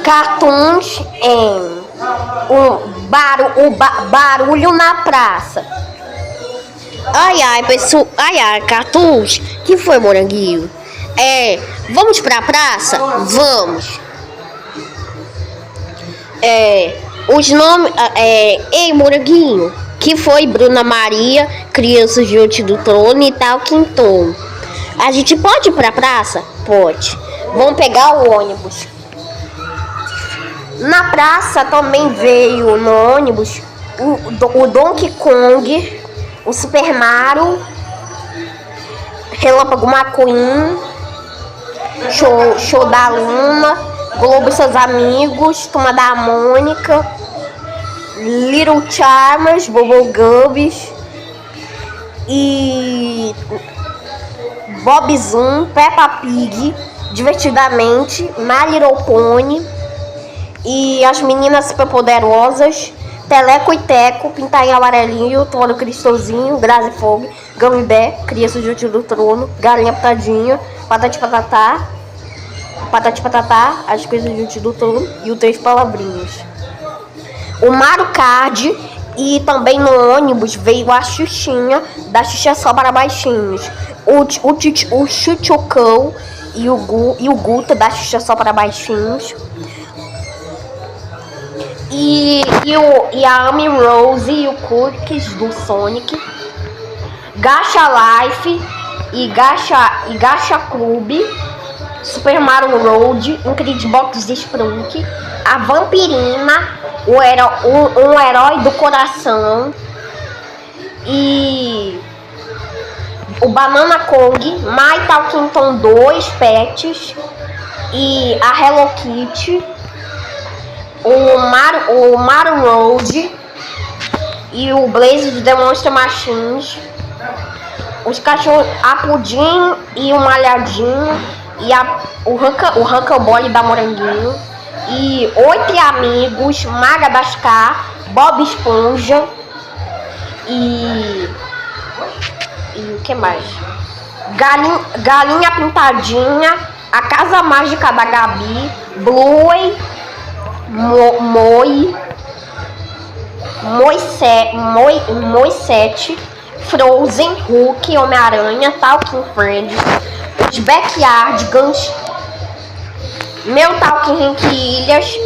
Cartoons em barulho na praça. Ai, pessoal, cartoons. Que foi, Moranguinho? Vamos pra praça? Vamos. Os nomes. Ei, Moranguinho. Que foi, Bruna Maria, Crianças Diante do Trono e tal, Quinton. A gente pode ir pra praça? Pode. Vamos pegar o ônibus. Na praça também veio no ônibus o Donkey Kong, o Super Mario, Relâmpago McQueen, Show da Luna, Globo e seus amigos, Turma da Mônica, Little Charmers, Bobo Gubs e Bob Zoom, Peppa Pig, Divertidamente, My Little Pony e as Meninas Superpoderosas, Teleco e Teco, Pintainha Amarelinho, Toro Cristozinho, Grazi Fogo, Gambé, Criança Diante do Trono, Galinha Pitadinha, Patati Patatá, As Coisas Diante do Trono e o Três Palavrinhas. O Mario Kart e também no ônibus veio a Xuxinha, da Xuxa só para baixinhos, o Chuchucão e o Guta, da Xuxa só para baixinhos. E a Amy Rose e o Cookies do Sonic, Gacha Life e Gacha Club, Super Mario Road, Incredibox Sprunk, a Vampirina, um herói do coração e o Banana Kong, My Talkington 2 Pets e a Hello Kitty, o Mario Road e o Blaze de Demonstra Machines, os cachorros, a Pudim e o Malhadinho e o Huckleberry da Moranguinho e 8 amigos, Madagascar, Bob Esponja e o que mais? Galinha Pintadinha, a Casa Mágica da Gabi, Bluey, Moisete, Frozen, Hulk, Homem-Aranha, Talking Friends, os Backyardigans, Meu Talking Hank Ilhas,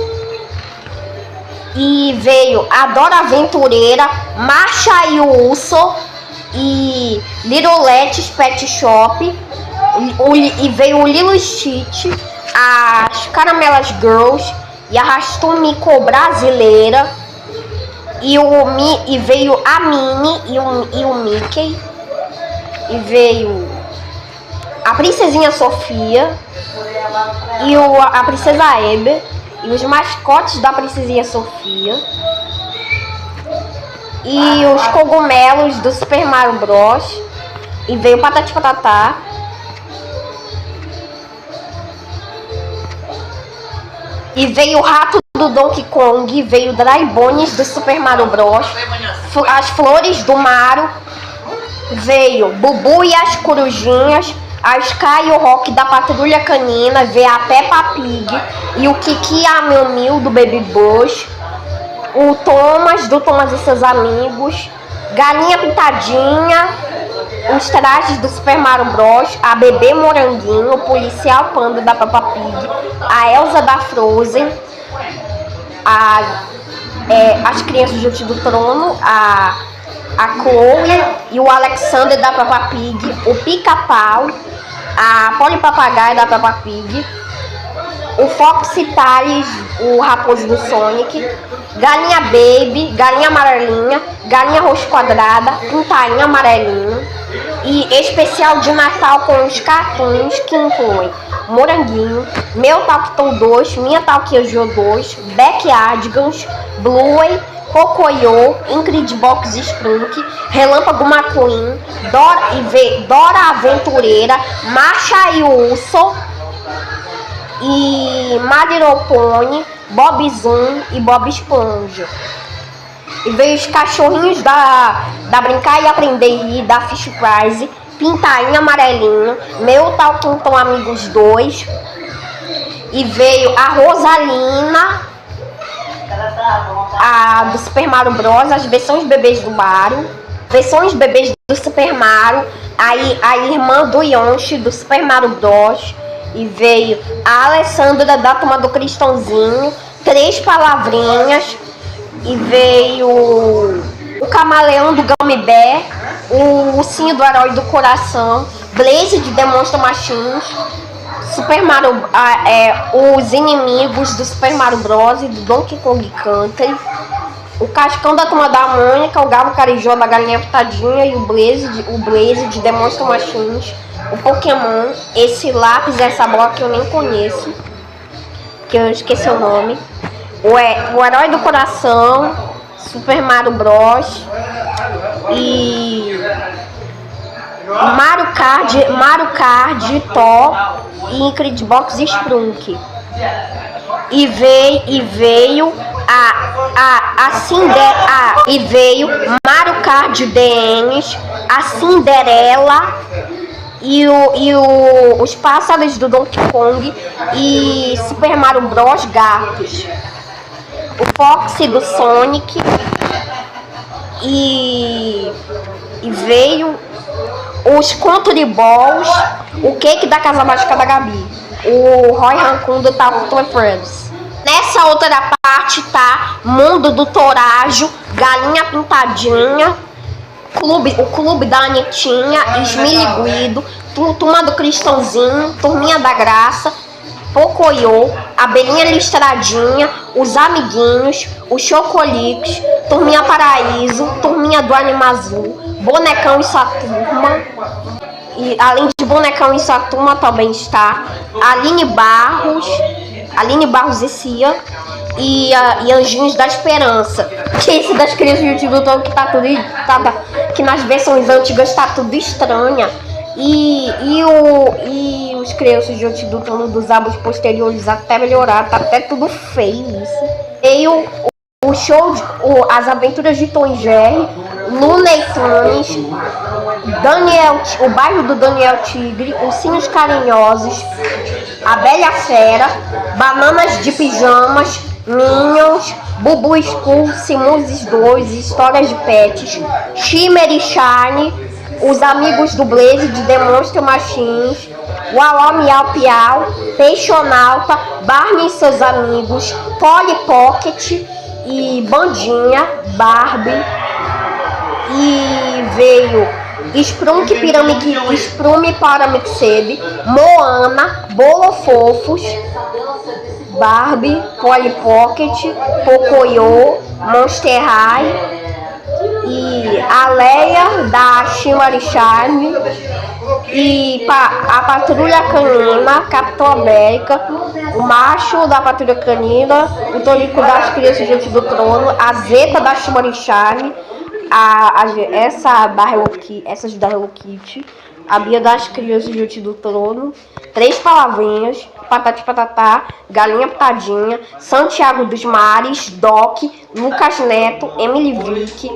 e veio a Dora Aventureira, Marcha e o Urso e Little Let's Pet Shop, e veio o Lilo Stitch, as Caramelas Girls e a Rastumico Brasileira e veio a Minnie e o Mickey, e veio a Princesinha Sofia e a Princesa Abby e os mascotes da Princesinha Sofia e os cogumelos do Super Mario Bros. E veio Patati Patatá e veio o rato do Donkey Kong, veio Dry Bones do Super Mario Bros, as flores do Mario, veio Bubu e as Corujinhas, a Sky e o Rock da Patrulha Canina, veio a Peppa Pig e o Kiki e a Miu Miu do Baby Bush, o Thomas do Thomas e seus amigos, Galinha Pintadinha, os trajes do Super Mario Bros, a Bebê Moranguinho, o Policial Panda da Peppa Pig, a Elsa da Frozen, as Crianças Diante do Trono, a Chloe e o Alexander da Peppa Pig, o Pica-Pau, a Polly Papagaio da Peppa Pig, o Foxy Tales, o Raposo do Sonic, Galinha Baby, Galinha Amarelinha, Galinha Roxa Quadrada, Pintainha Amarelinho e especial de Natal com os cartoons que incluem Moranguinho, Meu Talkington 2, Minha Talkington 2, Backyardigans, Bluey, Cocoyo, Incredibox Sprunk, Relâmpago McQueen, Dora Aventureira, Marcha e o Urso e My Little Pony, Bob Zoom e Bob Esponja. E veio os cachorrinhos da Brincar e Aprender e da Fish Prize, Pintainha Amarelinho, Meu Talkington Amigos 2 E veio a Rosalina, a do Super Mario Bros, as versões bebês do Mario, versões bebês do Super Mario, aí a irmã do Yoshi do Super Mario Bros, e veio a Alessandra da Turma do Cristãozinho, 3 palavrinhas, e veio o Camaleão do Gummy Bear, o Ursinho do Herói do Coração, Blaze de The Monster Machines, Super Mario, os inimigos do Super Mario Bros e do Donkey Kong Country, o Cascão da Turma da Mônica, o Gabo Carijó da Galinha Pitadinha e o Blaze de The Monster Machines, o Pokémon, esse lápis, essa bola que eu nem conheço, que eu esqueci o nome, o Herói do Coração, Super Mario Bros e Mario Kart, Thor e Incredible Box Sprunk. E veio e veio Mario Kart DNs, a Cinderela e os pássaros do Donkey Kong e Super Mario Bros Gatos, o Foxy do Sonic e veio os Country Balls, o Cake da Casa Mágica da Gabi, o Roy Raccoon do Tower Friends. Nessa outra parte tá Mundo do Torajo, Galinha Pintadinha, o Clube da Anitinha, Esmiliguido, Turma do Cristãozinho, Turminha da Graça, Pocoyo, Abelhinha Listradinha, os Amiguinhos, o Chocolix, Turminha Paraíso, Turminha do Anima Azul, Bonecão e sua turma. E além de Bonecão e sua turma também está Aline Barros e Cia e Anjinhos da Esperança. Que esse das crianças do YouTube que tá tudo que nas versões antigas tá tudo estranha. E os crianças de YouTube dos álbuns posteriores até melhorar, tá até tudo feio isso. E o show as aventuras de Tom e Jerry, Looney Tunes, o bairro do Daniel Tigre, Ursinhos Carinhosos, a Bela Fera, Bananas de Pijamas, Minions, Bubu School, Simuses 2, Histórias de Pets, Shimmer e Shine, os amigos do Blaze de The Monster Machines, Uau Miau Piau, Peixonauta, Barney e seus amigos, Polly Pocket e Bandinha, Barbie, e veio Sprunk Sprume para Mixebe, Moana, Bolofofos, Barbie, Polly Pocket, Pocoyo, Monster High e a Leia da Shimari Charme e a Patrulha Canina, Capitão América, o Macho da Patrulha Canina, o Tonico das Crianças Diante do Trono, a Zeta da Shimari Charme, essas da Hello Kitty, a Bia das Crianças Diante do Trono, 3 palavrinhas, Patati Patatá, Galinha Pitadinha, Santiago dos Mares, Doc, Lucas Neto, Emily Vick,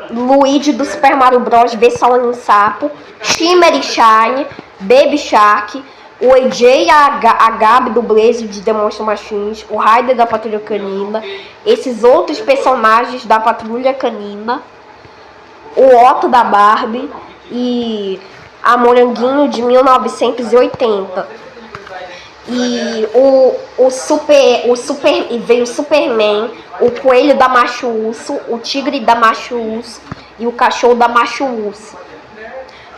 Luigi do Super Mario Bros, versão em sapo, Shimmer e Shine, Baby Shark, o AJ e a Gabi do Blaze de The Monster Machines, o Raider da Patrulha Canina, esses outros personagens da Patrulha Canina, o Otto da Barbie e a Moranguinho de 1980. E veio o Superman, o Coelho da Macho Urso, o Tigre da Macho Urso e o Cachorro da Macho Urso.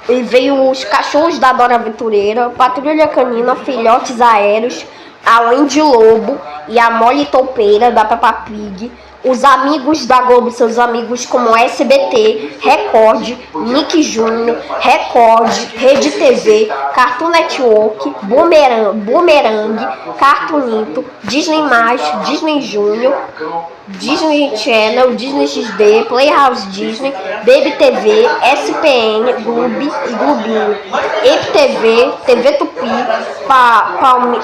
E veio os Cachorros da Dora Aventureira, Patrulha Canina, Filhotes Aéreos, a Wendy Lobo e a Molly Toupeira da Peppa Pig, os amigos da Globo, seus amigos como SBT, Record, Nick Júnior, Record, Rede TV, Cartoon Network, Boomerang, Cartoonito, Disney+, Disney Junior, Disney Channel, Disney XD, Playhouse Disney, Baby TV, SPN, Gloob e Globinho, EPTV, TV Tupi,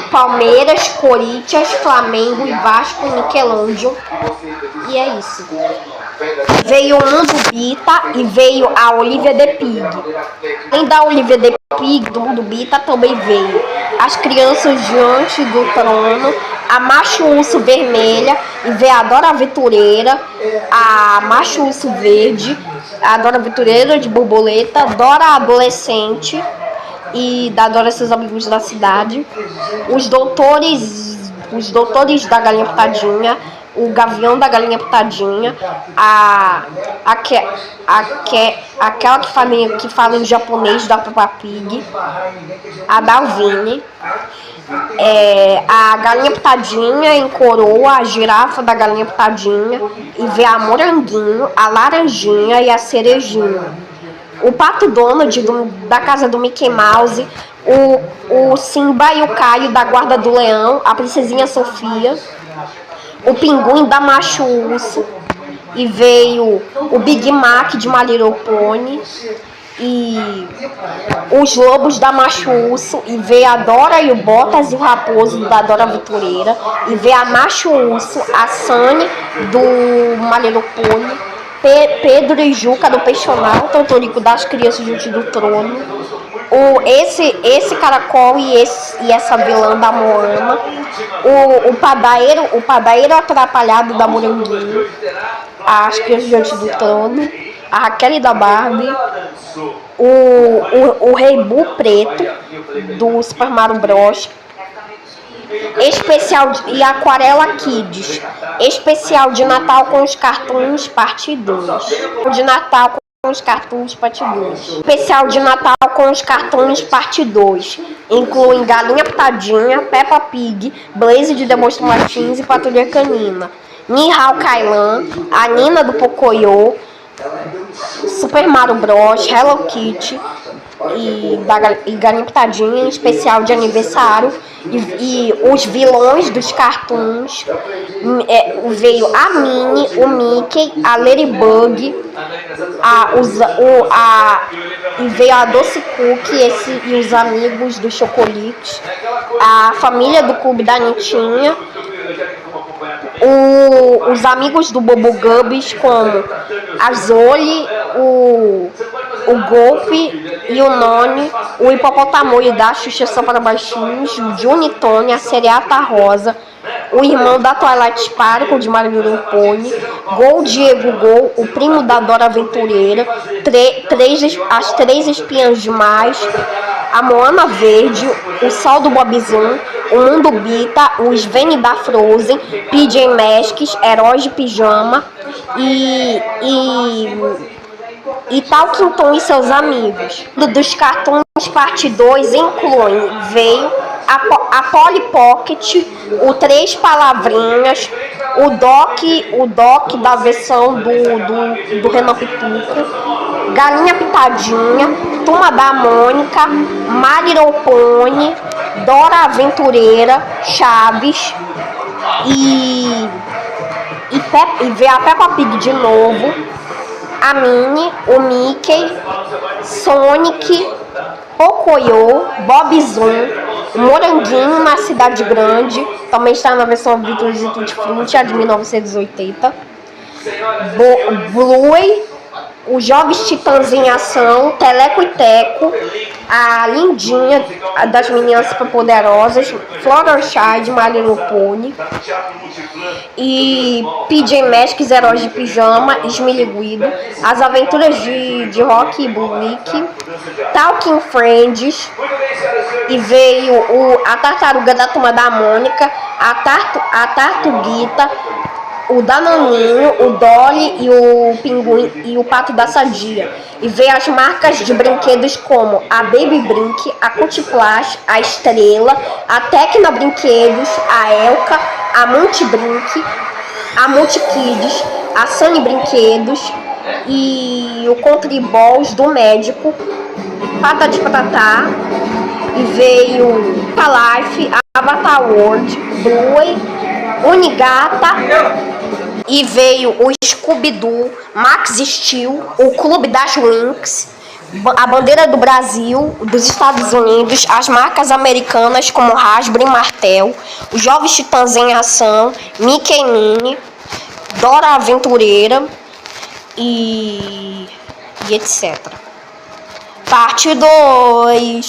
Palmeiras, Corinthians, Flamengo e Vasco, Nickelodeon. E é isso. Veio o Mundo Bita e veio a Olivia the Pig. Além da Olivia the Pig, do Mundo Bita, também veio as crianças diante do trono, a macho urso vermelha e vê a Dora Aventureira, a macho urso verde, a Dora Aventureira de borboleta, Dora adolescente e da Dora e seus amigos da cidade, os doutores da Galinha Pitadinha, o Gavião da Galinha Pitadinha, aquela que fala em japonês da Peppa Pig, a Dalvine, a Galinha Pitadinha em coroa, a girafa da Galinha Pitadinha e vê a Moranguinho, a Laranjinha e a Cerejinha. O Pato Donald da casa do Mickey Mouse, o Simba e o Caio da Guarda do Leão, a Princesinha Sofia, o Pinguim da Macho Urso, e veio o Big Mac de My Little Pony, e os Lobos da Macho Urso, e veio a Dora e o Botas e o Raposo da Dora Aventureira, e veio a Macho Urso, a Sunny do My Little Pony, Pedro e Juca do Peixonauta, Totorico das Crianças diante do Trono, esse caracol e essa vilã da Moana, o padaeiro atrapalhado da Moranguinho, as Crianças diante do Trono, a Raquel da Barbie, o Rei Boo Preto do Super Mario Bros. Especial e Aquarela Kids, especial de Natal com os cartoons parte 2. De Natal com os cartoons parte 2. Especial de Natal com os cartoons parte 2. Incluem Galinha Pitadinha, Peppa Pig, Blaze de Demonstra Martins e Patrulha Canina. Nihao Kailan, a Nina do Pocoyo, Super Mario Bros, Hello Kitty e Galinha Pitadinha, em especial de aniversário, e os vilões dos cartoons, veio a Minnie, o Mickey, a Ladybug, e veio a Doce Cookie e os amigos dos chocolites, a família do Clube da Nitinha, os amigos do Bobo Gubbies, como a Zoli, o Golpe e o Noni, o Hipopotamo da Xuxa Só para Baixinhos, o Johnny Tony, a Sereata Rosa, o irmão da Twilight Sparkle de My Little Pony, Gol Diego Gol, o primo da Dora Aventureira, as três espiãs demais, a Moana Verde, o Sol do Bobzão, o Mundo Bita, o Sven da Frozen, PJ Masks, Heróis de Pijama e Talking Tom e seus amigos. Dos cartoons parte 2 veio a Polly Pocket, o Três Palavrinhas, o Doc da versão do Renan Pituco, Galinha Pitadinha, Turma da Mônica, My Little Pony, Dora Aventureira, Chaves e veio a Peppa Pig de novo, a Minnie, o Mickey, Sonic, Pocoyo, Bob Zoom, Moranguinho na Cidade Grande, também está na versão Beatles e Tutti Frutti, a de 1980, Bluey, os Jovens Titãs em Ação, Teleco e Teco, a Lindinha das Meninas Superpoderosas, Fluttershy de My Little Pony, e PJ Masks, Heróis de Pijama, Esmiliguido, As Aventuras de Rocky e Bullwick, Talking Friends, e veio a Tartaruga da Turma da Mônica, a Tartuguita, o Danoninho, o Dolly e o Pinguim e o Pato da Sadia. E veio as marcas de brinquedos como a Baby Brink, a Cutiplash, a Estrela, a Tecna Brinquedos, a Elka, a Monte Brink, a Monte Kids, a Sunny Brinquedos e o Country Balls do Médico, Pata de Patatá. E veio a Life, a Avatar World, Bluey, Unigata, e veio o Scooby-Doo, Max Steel, o Clube das Winx, a bandeira do Brasil, dos Estados Unidos, as marcas americanas como Hasbro e Martel, os Jovens Titãs em Ação, Mickey e Minnie, Dora Aventureira e etc. Parte 2.